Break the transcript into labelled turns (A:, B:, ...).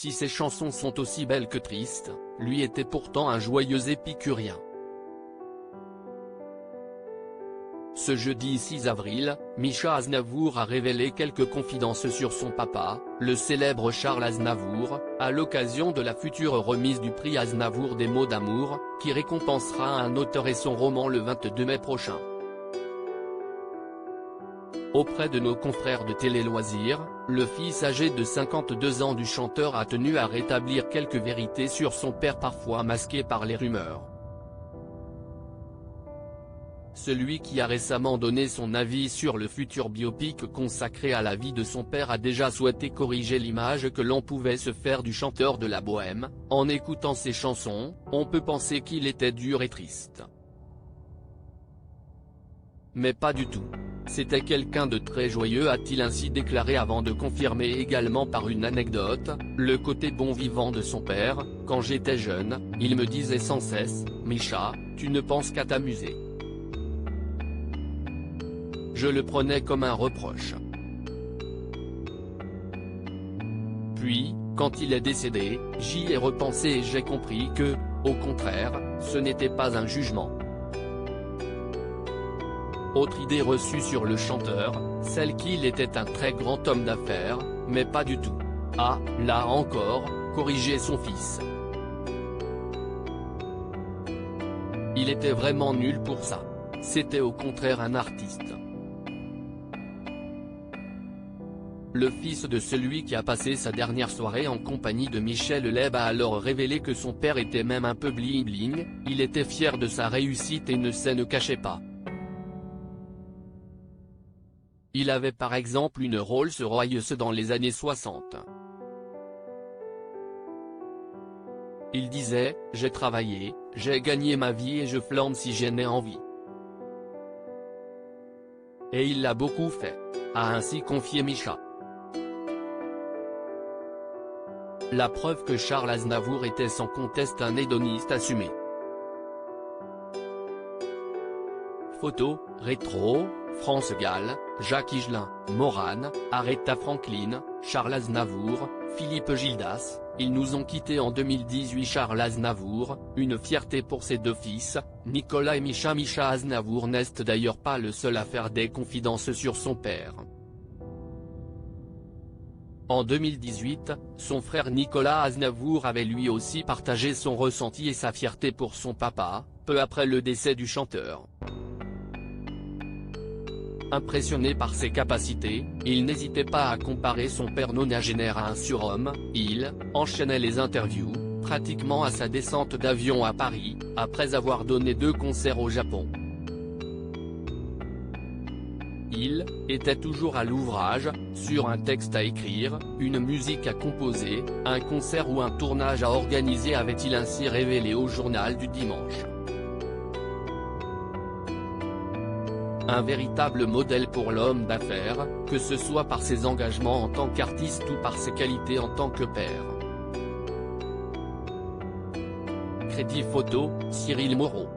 A: Si ses chansons sont aussi belles que tristes, lui était pourtant un joyeux épicurien. Ce jeudi 6 avril, Mischa Aznavour a révélé quelques confidences sur son papa, le célèbre Charles Aznavour, à l'occasion de la future remise du prix Aznavour des mots d'amour, qui récompensera un auteur et son roman le 22 mai prochain. Auprès de nos confrères de Télé Loisirs, le fils âgé de 52 ans du chanteur a tenu à rétablir quelques vérités sur son père parfois masquées par les rumeurs. Celui qui a récemment donné son avis sur le futur biopic consacré à la vie de son père a déjà souhaité corriger l'image que l'on pouvait se faire du chanteur de la bohème. En écoutant ses chansons, on peut penser qu'il était dur et triste. Mais pas du tout. C'était quelqu'un de très joyeux, a-t-il ainsi déclaré, avant de confirmer également par une anecdote, le côté bon vivant de son père. Quand j'étais jeune, il me disait sans cesse, « Mischa, tu ne penses qu'à t'amuser ». Je le prenais comme un reproche. Puis, quand il est décédé, j'y ai repensé et j'ai compris que, au contraire, ce n'était pas un jugement. Autre idée reçue sur le chanteur, celle qu'il était un très grand homme d'affaires, mais pas du tout. Ah, là encore, corriger son fils. Il était vraiment nul pour ça. C'était au contraire un artiste. Le fils de celui qui a passé sa dernière soirée en compagnie de Michel Leb a alors révélé que son père était même un peu bling-bling, il était fier de sa réussite et ne se cachait pas. Il avait par exemple une Rolls-Royce dans les années 60. Il disait, « J'ai travaillé, j'ai gagné ma vie et je flambe si j'en ai envie. » Et il l'a beaucoup fait, a ainsi confié Mischa. La preuve que Charles Aznavour était sans conteste un hédoniste assumé. Photo, rétro, France Gall, Jacques Higelin, Morane, Aretha Franklin, Charles Aznavour, Philippe Gildas, ils nous ont quittés en 2018. Charles Aznavour, une fierté pour ses deux fils, Nicolas et Mischa. Mischa Aznavour n'est d'ailleurs pas le seul à faire des confidences sur son père. En 2018, son frère Nicolas Aznavour avait lui aussi partagé son ressenti et sa fierté pour son papa, peu après le décès du chanteur. Impressionné par ses capacités, il n'hésitait pas à comparer son père nonagénaire à un surhomme. Il enchaînait les interviews, pratiquement à sa descente d'avion à Paris, après avoir donné 2 concerts au Japon. Il était toujours à l'ouvrage, sur un texte à écrire, une musique à composer, un concert ou un tournage à organiser, avait-il ainsi révélé au journal du dimanche. Un véritable modèle pour l'homme d'affaires, que ce soit par ses engagements en tant qu'artiste ou par ses qualités en tant que père. Crédit photo, Cyril Moreau.